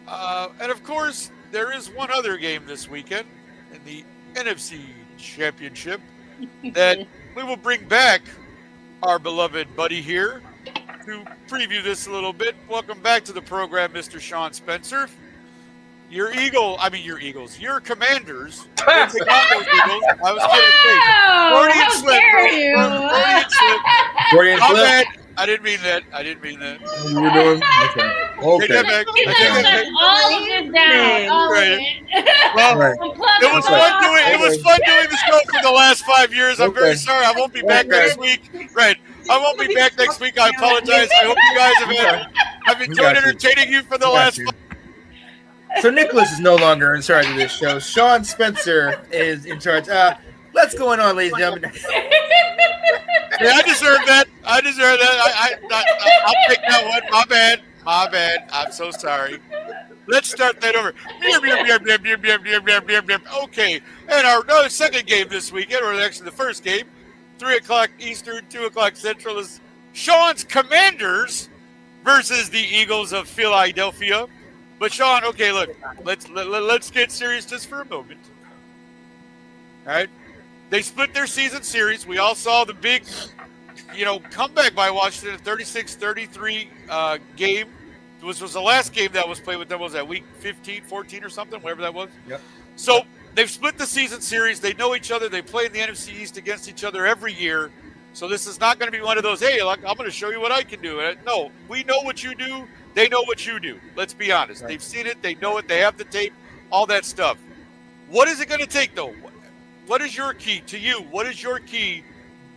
And of course, there is one other game this weekend in the NFC Championship that we will bring back our beloved buddy here to preview this a little bit. Welcome back to the program, Mr. Sean Spencer. Your Commanders. Will take on those Eagles. I was Freudian slip. bad. I didn't mean that. You were doing okay. Take that back. All of it down. All of Right. it. Well, Right. it was fun doing the show for the last 5 years. I'm very sorry. I won't be back next week. Right. I won't be back next week. I apologize. I hope you guys have enjoyed entertaining you for the last 5 So Nicholas is no longer in charge of this show. Sean Spencer is in charge. Let's go on, ladies and gentlemen. Yeah, I deserve that. I'll take that one. My bad. I'm so sorry. Let's start that over. Okay, and our second game this weekend, or actually the first game, 3 o'clock Eastern, 2 o'clock Central, is Sean's Commanders versus the Eagles of Philadelphia. But Sean, okay, look, let's get serious just for a moment. All right, they split their season series. We all saw the big, comeback by Washington, a 36-33 game. This was the last game that was played with them. Was that week 15, 14 or something, whatever that was? Yep. So they've split the season series. They know each other. They play in the NFC East against each other every year. So this is not going to be one of those, hey, I'm going to show you what I can do. No, we know what you do. They know what you do. Let's be honest. Right. They've seen it. They know it. They have the tape, all that stuff. What is it going to take, though? What is your key to you? What is your key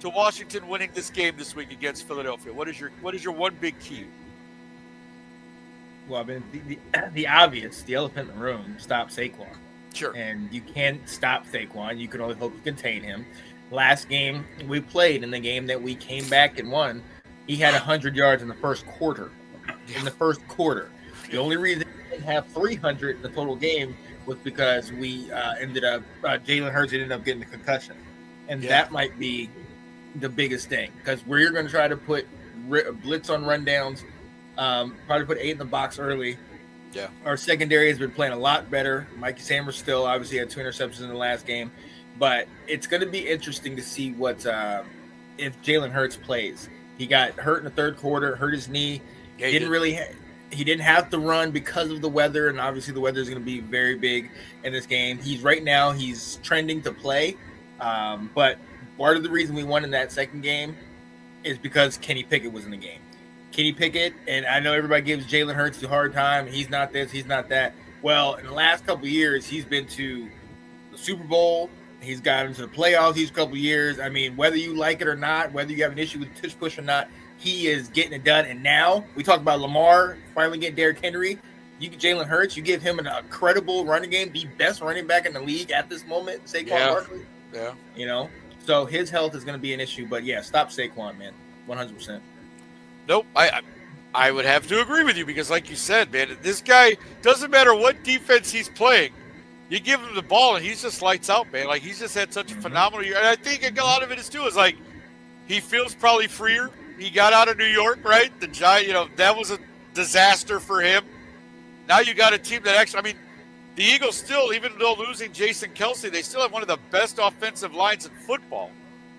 to Washington winning this game this week against Philadelphia? What is your one big key? Well, I mean, the obvious, the elephant in the room, stop Saquon. Sure. And you can't stop Saquon. You can only hope to contain him. Last game we played, in the game that we came back and won, he had 100 yards in the first quarter. The only reason he didn't have 300 in the total game was because we ended up Jalen Hurts ended up getting a concussion, and that might be the biggest thing, because we're going to try to put blitz on rundowns, probably put 8 in the box early. Yeah, our secondary has been playing a lot better. Mikey Sammers still obviously had 2 interceptions in the last game, but it's going to be interesting to see what if Jalen Hurts plays. He got hurt in the third quarter, hurt his knee. Yeah, He didn't have to run because of the weather, and obviously the weather is going to be very big in this game. He's trending to play, but part of the reason we won in that second game is because Kenny Pickett was in the game. Kenny Pickett, and I know everybody gives Jalen Hurts a hard time. He's not this, he's not that. Well, in the last couple of years, he's been to the Super Bowl. He's got into the playoffs these couple of years. I mean, whether you like it or not, whether you have an issue with tush push or not, he is getting it done. And now we talk about Lamar finally getting Derrick Henry. You get Jalen Hurts. You give him a credible running game, the best running back in the league at this moment, Saquon Barkley. Yeah. So his health is going to be an issue. But yeah, stop Saquon, man, 100%. Nope. I would have to agree with you, because, like you said, man, this guy, doesn't matter what defense he's playing, you give him the ball and he's just lights out, man. Like, he's just had such a phenomenal year. And I think a lot of it is too is like he feels probably freer. He got out of New York, right? The Giant, that was a disaster for him. Now you got a team that actually, I mean, the Eagles still, even though losing Jason Kelce, they still have one of the best offensive lines in football.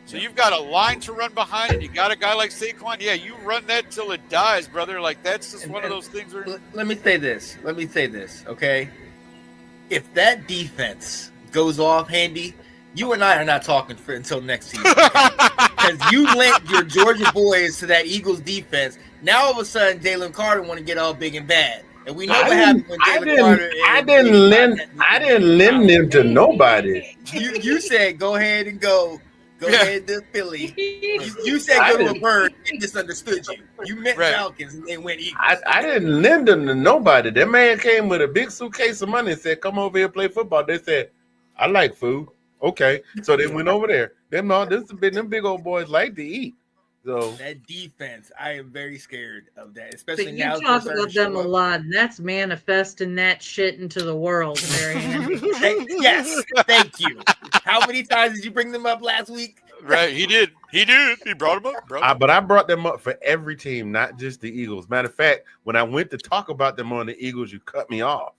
So you've got a line to run behind, and you got a guy like Saquon. Yeah, you run that till it dies, brother. Like, that's just one of those things where... Let me say this, okay? If that defense goes off, Handy, you and I are not talking until next season. Because you linked your Georgia boys to that Eagles defense. Now all of a sudden, Jalen Carter want to get all big and bad. And we know what happened when Jalen Carter. I didn't lend them to nobody. You said go ahead and go. Go ahead to Philly. You said go to a bird and misunderstood you. You meant Falcons and they went Eagles. I didn't lend them to nobody. That man came with a big suitcase of money and said, "Come over here and play football." They said, "I like food." Okay, so they went over there. Them big old boys like to eat. So that defense, I am very scared of that, especially but now. You talk about them a lot, and that's manifesting that shit into the world, Marianne. Yes, thank you. How many times did you bring them up last week? Right, he did. He did. He brought him up, bro. But I brought them up for every team, not just the Eagles. Matter of fact, when I went to talk about them on the Eagles, you cut me off.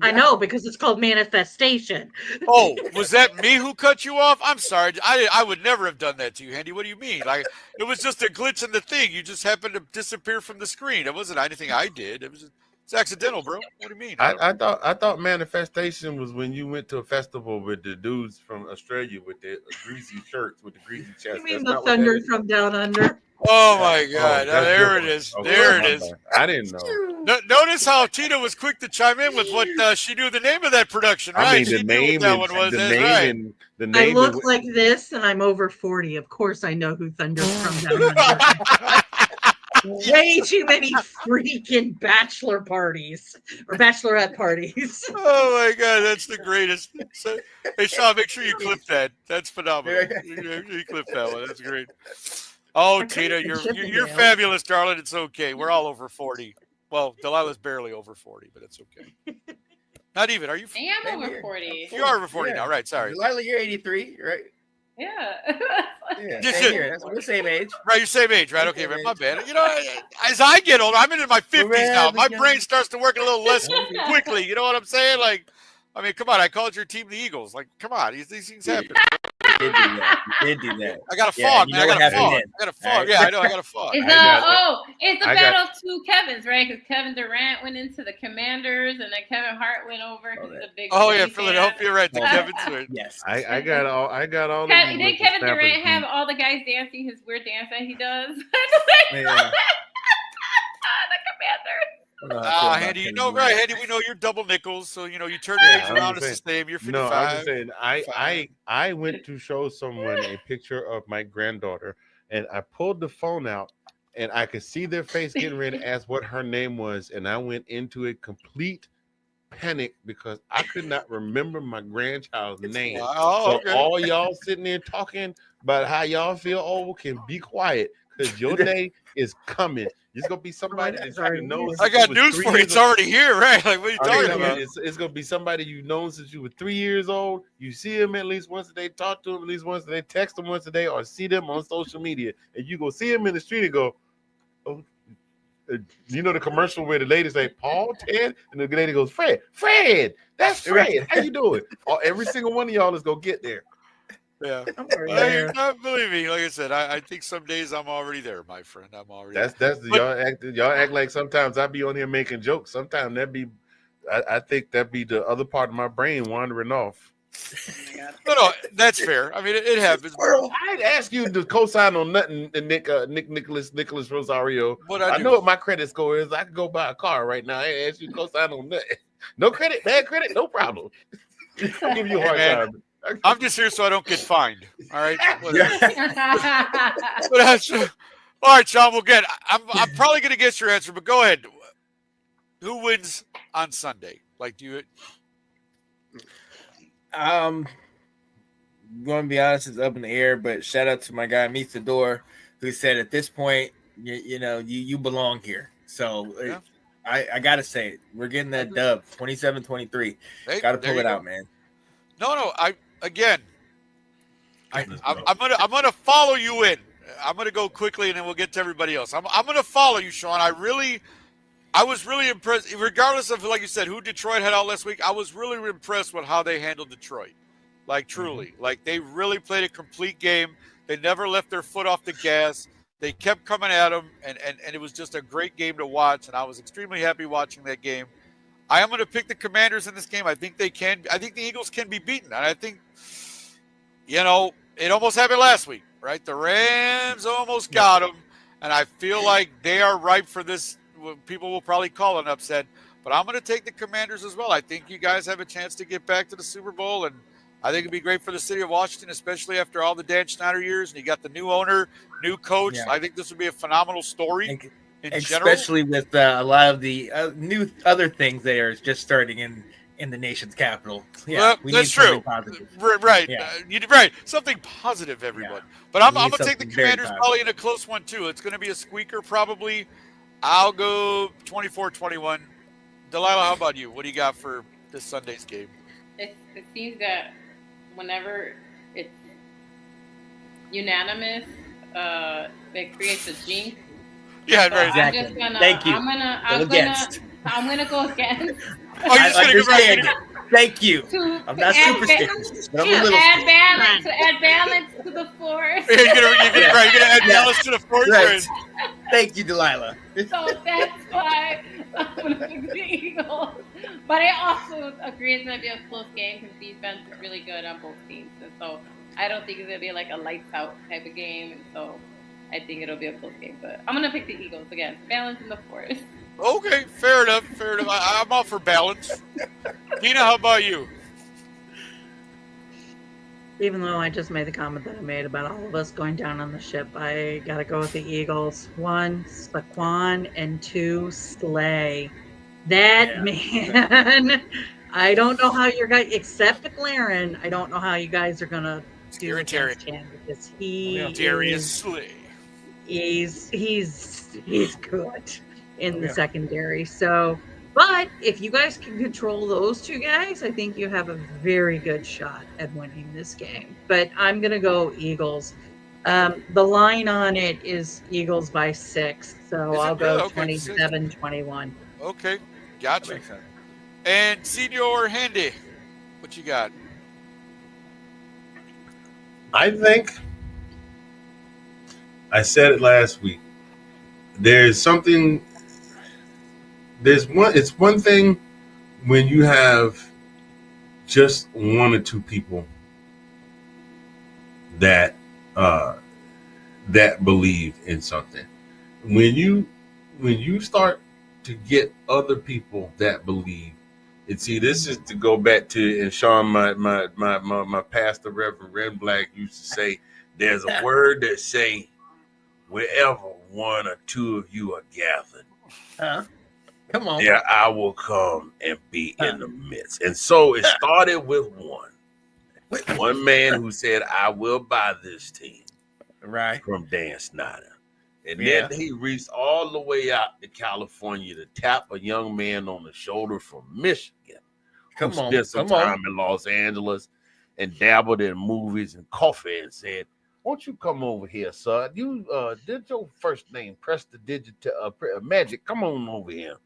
I know, because it's called manifestation. Oh, was that me who cut you off? I'm sorry. I would never have done that to you, Handy. What do you mean? Like, it was just a glitch in the thing. You just happened to disappear from the screen. It wasn't anything I did. It's accidental, bro. What do you mean? I thought manifestation was when you went to a festival with the dudes from Australia with the greasy shirts with the greasy chest. You mean That's the not what that thunder is. from down under? Oh my God! that's There it different. is. Okay, There it my is. bad. I didn't know. Notice how Tina was quick to chime in with what she knew the name of that production, right? I mean, She the knew what name that and one was. the That's name right. and the I name. look like this, and I'm over 40. Of course, I know who Thunder's from down under. Way too many freaking bachelor parties or bachelorette parties. Oh my God, that's the greatest. So, hey Sean, make sure you clip that. That's phenomenal. You clip that one. That's great. Oh, I Tina, couldn't you're Chippendale. fabulous, darling. It's okay. We're all over 40. Well, Delilah's barely over 40, but it's okay. Not even. Are you? I am Maybe over you're- 40. You are over 40 Yeah. now, right? Sorry. Delilah, you're 83, right? Yeah. Yeah, Just same it. here. We're the same age. Right, you're same age, right? Okay, Same right, my age. bad. You know, as I get older, I'm into my 50s now. Forever My young. brain starts to work a little less quickly. You know what I'm saying? Like, I mean, come on. I called your team the Eagles. Like, come on. These things happen. You did do that. You did do that. I got a Yeah, fog, you man. I know got what a happened fog. then. I got a fog. Alright. Yeah, I know. I got a fog. It's I got- it's a I battle of two Kevins, right? Because Kevin Durant went into the Commanders, and then Kevin Hart went over because he's a big. Oh yeah, Philly fan. Philadelphia, right? The Oh. Kevin Switch. Yes. I got all. I got all. Did Kevin Durant have all the guys dancing his weird dance that he does? Yeah. The Commanders. Handy, you know, right? Handy, we know you're double nickels, so you know you turn your Yeah, age I'm around. just It's the same. You're 55. No, I'm just saying. Fine. I went to show someone a picture of my granddaughter, and I pulled the phone out, and I could see their face getting ready to ask what her name was, and I went into a complete panic because I could not remember my grandchild's name. Oh, So okay. all y'all sitting there talking about how y'all feel old can be quiet because your day is coming. It's gonna be somebody that you know. I got news for you. It's already here, right? Like, what are you talking about? It's gonna be somebody you've known since you were 3 years old. You see them at least once a day, talk to them at least once a day, text them once a day, or see them on social media. And you go see them in the street and go, oh, you know the commercial where the lady say Paul, Ted, and the lady goes, Fred, that's Fred. How you doing? Every single one of y'all is gonna get there. Yeah. there. Believe me, like I said, I think some days I'm already there, my friend. I'm already That's y'all act like sometimes I be on here making jokes. Sometimes that be I think that be the other part of my brain wandering off. No, that's fair. I mean, it happens. I'd ask you to co-sign on nothing, Nicholas Rosario. What I do? know what my credit score is. I could go buy a car right now. I ask you to co-sign on nothing. No credit, bad credit, no problem. I'll give you a hard time. I'm just here so I don't get fined. All right. But all right, Sean. We'll get. I'm probably going to guess your answer, but go ahead. Who wins on Sunday? Like, do you? Going to be honest, it's up in the air. But shout out to my guy Meets the Door, who said at this point, you belong here. So Yeah. I gotta say it. We're getting that dub, 27-23. Hey, Gotta there pull you it go. out, man. No. I'm gonna follow you in. I'm gonna go quickly, and then we'll get to everybody else. I'm gonna follow you, Sean. I was really impressed, regardless of, like you said, who Detroit had out last week. I was really impressed with how they handled Detroit. Like, truly. Like, they really played a complete game. They never left their foot off the gas. They kept coming at them, and it was just a great game to watch, and I was extremely happy watching that game. I am going to pick the Commanders in this game. I think they can. I think the Eagles can be beaten, and I think, it almost happened last week, right? The Rams almost got them, and I feel like they are ripe for this. People will probably call it an upset, but I'm going to take the Commanders as well. I think you guys have a chance to get back to the Super Bowl, and I think it'd be great for the city of Washington, especially after all the Dan Snyder years, and you got the new owner, new coach. Yeah. I think this would be a phenomenal story in general. Especially with a lot of the new other things that are just starting in the nation's capital. Yeah, Well, we that's need something true. positive. Right. Yeah. Right. Something positive, everyone. Yeah. But I'm We need going to take the something very Commanders positive. probably in a close one, too. It's going to be a squeaker, probably. I'll go 24-21. Delilah, how about you? What do you got for this Sunday's game? It seems that whenever it's unanimous, it creates a jinx. Yeah, So right. Exactly. I'm just gonna. Thank you. I'm gonna go against. Oh, you're I just gonna go understand right. it. Thank you. To I'm not add superstitious, but I'm a Yeah. little. add balance to the force. You're gonna Yeah. right. You're gonna add Yeah. balance to the force. Right. Right. Thank you, Delilah. So that's why I'm gonna pick the Eagles. But I also agree it's gonna be a close game because defense is really good on both teams, and so I don't think it's gonna be like a lights out type of game. And so I think it'll be a close game. But I'm gonna pick the Eagles again. Balance in the force. Okay, fair enough. Fair enough. I'm all for balance. Tina, how about you? Even though I just made the comment that I made about all of us going down on the ship, I gotta go with the Eagles. 1, Saquon, and 2, Slay. That man, I don't know how you're guys, except McLaren, I don't know how you guys are gonna do Scary Terry. against him because he Darius is Slay. he's good in the Yeah. secondary. So, but if you guys can control those two guys, I think you have a very good shot at winning this game. But I'm gonna go Eagles. The line on it is Eagles by 6, so Is it I'll go really? Okay, 27-21. Okay, That gotcha. makes sense. And Senior Handy, what you got? I think I said it last week. There's something. It's one thing when you have just one or two people that that believe in something. When you start to get other people that believe, and see, this is to go back to, and Sean, my pastor, Reverend Red Black, used to say, there's a word that say, wherever one or two of you are gathered, Huh? Come on. there I will come and be in the midst. And so it started with one man who said, I will buy this team Right. from Dan Snyder. And Yeah. then he reached all the way out to California to tap a young man on the shoulder from Michigan who Come on. spent some Come on. time in Los Angeles and dabbled in movies and coffee and said, won't you come over here, son? You did your first name, press the digit magic. Come on over here.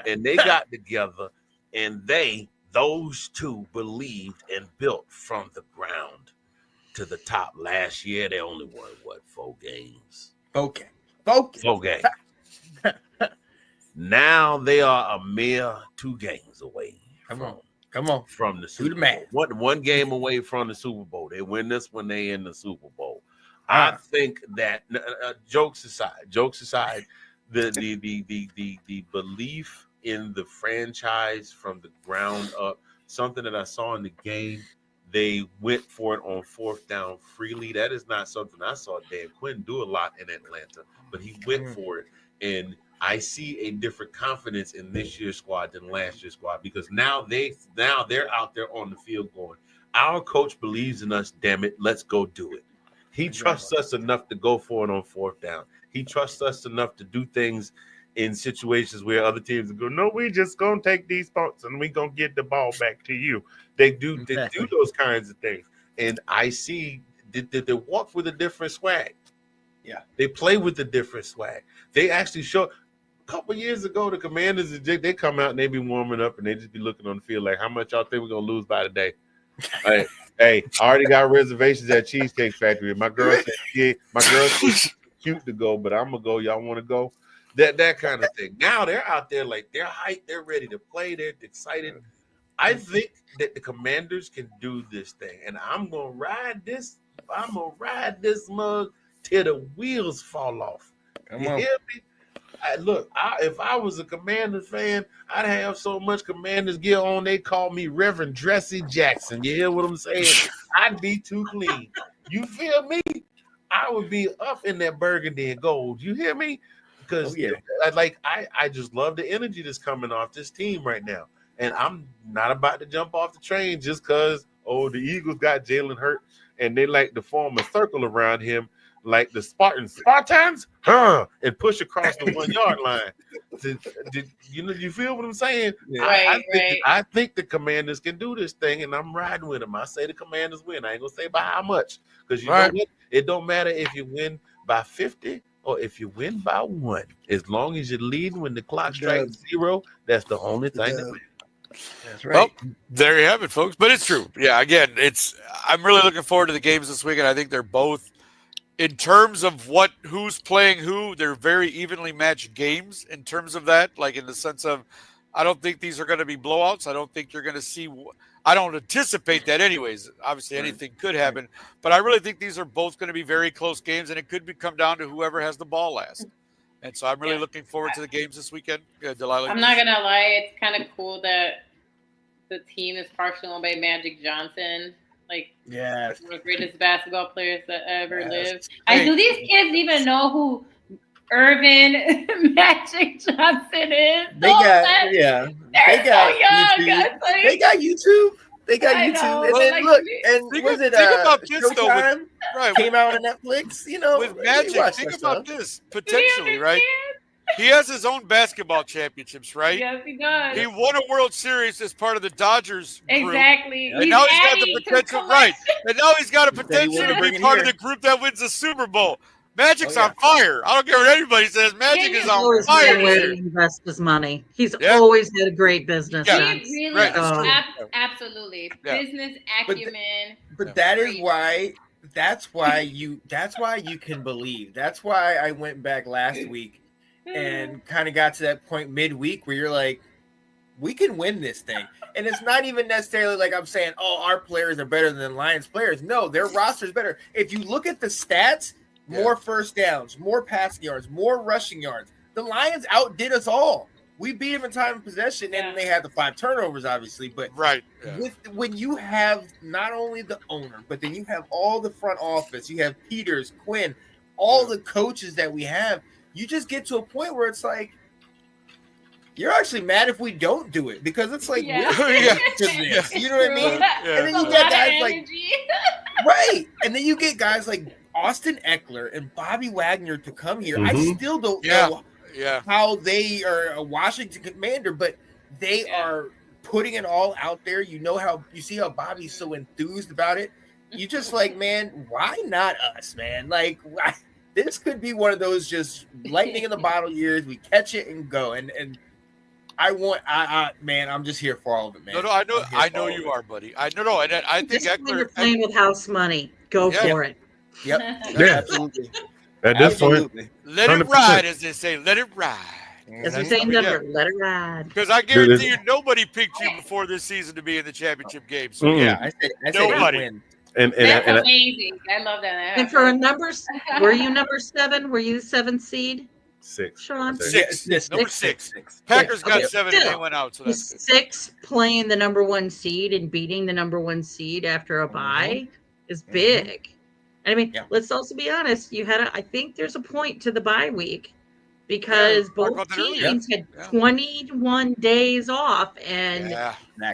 And they got together, and those two believed and built from the ground to the top. Last year, they only won, 4 games? Okay. Focus. 4 games. Now they are a mere 2 games away. Come on. From the Super the math. Bowl. One game away from the Super Bowl. They win this one, they in the Super Bowl. I think that jokes aside, the belief in the franchise from the ground up, something that I saw in the game, they went for it on 4th down freely. That is not something I saw Dan Quinn do a lot in Atlanta, but he went for it. And I see a different confidence in this year's squad than last year's squad, because now they're out there on the field going, our coach believes in us, damn it, let's go do it. He trusts us enough to go for it on 4th down. He trusts us enough to do things in situations where other teams go, no, we just gonna take these punts and we gonna get the ball back to you. They do those kinds of things. And I see they walk with a different swag. Yeah. They play with a different swag. They actually show. A couple years ago, the Commanders, they come out and they be warming up and they just be looking on the field like, how much y'all think we're gonna lose by today? Hey, I already got reservations at Cheesecake Factory. My girl said, cute to go, but I'm gonna go. Y'all want to go? That kind of thing. Now they're out there like they're hyped, they're ready to play, they're excited. I think that the Commanders can do this thing, and I'm gonna ride this. I'm gonna ride this mug till the wheels fall off. Come you on. hear me? If I was a Commanders fan, I'd have so much Commanders gear on, they call me Reverend Dressy Jackson. You hear what I'm saying? I'd be too clean. You feel me? I would be up in that burgundy and gold. You hear me? Because I just love the energy that's coming off this team right now. And I'm not about to jump off the train just because, the Eagles got Jalen hurt and they like to form a circle around him. like the Spartans, and push across the 1 yard line. You feel what I'm saying? Yeah. I think the Commanders can do this thing, and I'm riding with them. I say the Commanders win. I ain't gonna say by how much, because you know what? It don't matter if you win by 50 or if you win by 1. As long as you lead when the clock strikes 0, that's the only thing that matters. That's right. Well, there you have it, folks. But it's true. Yeah, again, I'm really looking forward to the games this weekend. I think they're both, in terms of who's playing who, they're very evenly matched games in terms of that. Like in the sense of, I don't think these are going to be blowouts. I don't think you're going to see. I don't anticipate that, anyways. Obviously, anything could happen, but I really think these are both going to be very close games, and it could come down to whoever has the ball last. And so I'm really looking forward to the games this weekend. Delilah. I'm not gonna lie, it's kind of cool that the team is partially owned by Magic Johnson, like one of the greatest basketball players that ever lived. Do these kids even know who Irvin Magic Johnson is? They got YouTube. They got YouTube. And then look, and was it think about this Showtime? Though, came out on Netflix, with Magic, think about this potentially, right? He has his own basketball championships, right? Yes, he does. He won a World Series as part of the Dodgers group. Exactly. And now he's got the potential, right? And now he's got a potential to be part of the group that wins the Super Bowl. Magic's on fire. I don't care what anybody says. Magic is on fire. Where to invest his money. He's always had a great business sense. He really, absolutely. Business acumen. But that is why. That's why you can believe. That's why I went back last week and kind of got to that point midweek where you're like, we can win this thing. And it's not even necessarily like I'm saying, oh, our players are better than Lions players. No, their roster is better. If you look at the stats, more first downs, more passing yards, more rushing yards. The Lions outdid us all. We beat them in time of possession, and they had the 5 turnovers, obviously. But when you have not only the owner, but then you have all the front office, you have Peters, Quinn, all the coaches that we have, you just get to a point where it's like, you're actually mad if we don't do it, because it's like, we're this, you know what I mean? And then you get guys like, and then you get guys like Austin Eckler and Bobby Wagner to come here. I still don't know how they are a Washington Commander, but they are putting it all out there. You see how Bobby's so enthused about it. You just like, man, why not us, man? Like, this could be one of those just lightning in the bottle years. We catch it and go. And man, I'm just here for all of it, man. No, I know you are, buddy. I think just when you're playing with house money, go for it. Yep. Absolutely. At this point, let it ride, as they say. Let it ride. As we say in Denver, let it ride. Because I guarantee you, nobody picked you before this season to be in the championship game. So I said nobody. Win. That's amazing. I love that. And for numbers, were you number 7? Were you the 7th seed? 6. Sean? 6. Number 6. Packers got 7 and they went out. So that's 6 playing the number 1 seed and beating the number 1 seed after a bye is big. I mean, let's also be honest. I think there's a point to the bye week because both teams had 21 days off, and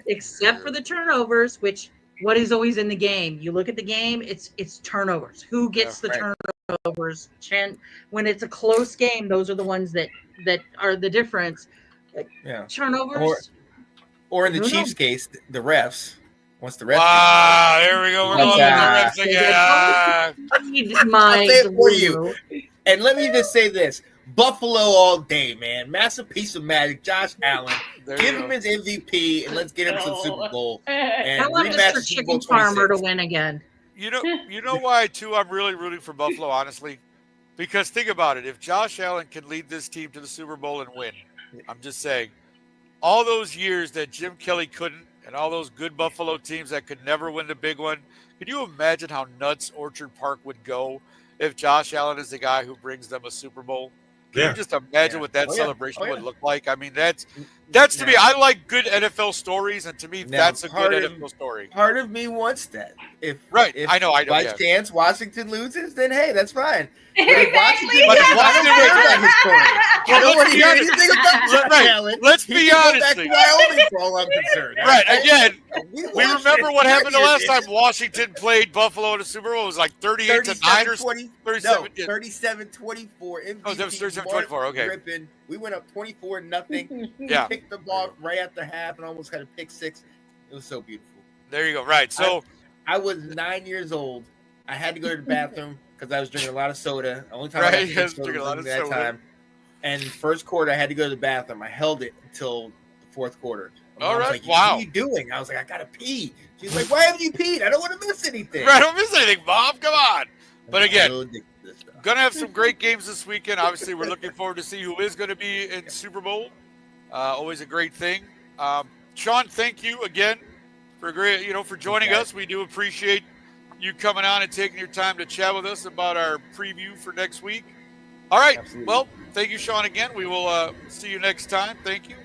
except for the turnovers, which what is always in the game. You look at the game; it's turnovers. Who gets the turnovers? When it's a close game, those are the ones that are the difference. Turnovers, or in the Chiefs' case, the refs. Once the refs there we go. We're going to the refs again. I'll say it for you. And let me just say this. Buffalo all day, man. Massive piece of magic. Josh Allen. Give him his MVP, and let's get him to the Super Bowl. And I want Mr. Chicken Farmer to win again. You know why, too, I'm really rooting for Buffalo, honestly? Because think about it. If Josh Allen can lead this team to the Super Bowl and win, I'm just saying, all those years that Jim Kelly couldn't, and all those good Buffalo teams that could never win the big one. Can you imagine how nuts Orchard Park would go if Josh Allen is the guy who brings them a Super Bowl? Can you just imagine what that celebration would look like? I mean, That's to me. Now- I like good NFL stories, and to me, Now, that's a good part of- NFL story. Part of me wants that. If I know. by Yeah. chance Washington loses, then hey, that's fine. Exactly. But Washington, I don't care about his story. I Well, don't let's want to be hear honest. anything about Chuck Right. Allen. Let's He be can go honest. back to Wyoming for all I'm concerned. Right. Right? Again, We we watched remember it. what happened the You last did. time Washington played Buffalo in a Super Bowl. It was like 38-9 or 37-20. 37. No, Yeah. 37-24. Oh, that was 37-24, okay. Griffin. We went up 24-0. Yeah. Picked the ball right at the half and almost had a pick six. It was so beautiful. There you go. Right. So I was 9 years old. I had to go to the bathroom because I was drinking a lot of soda. The only time Right, I you had was drinking a lot of that soda. time. And first quarter, I had to go to the bathroom. I held it until the fourth quarter. My All mom was right, like, wow. What are you doing? I was like, I gotta pee. She's like, Why haven't you peed? I don't want to miss anything. right, don't miss anything, Bob. Come on. But I'm again, a little addicted to this stuff. gonna have some great games this weekend. Obviously, we're looking forward to see who is going to be in Super Bowl. Always a great thing. Sean, thank you again for for joining Okay. us. We do appreciate you coming on and taking your time to chat with us about our preview for next week. All right. Absolutely. Well, thank you, Sean, again. We will see you next time. Thank you.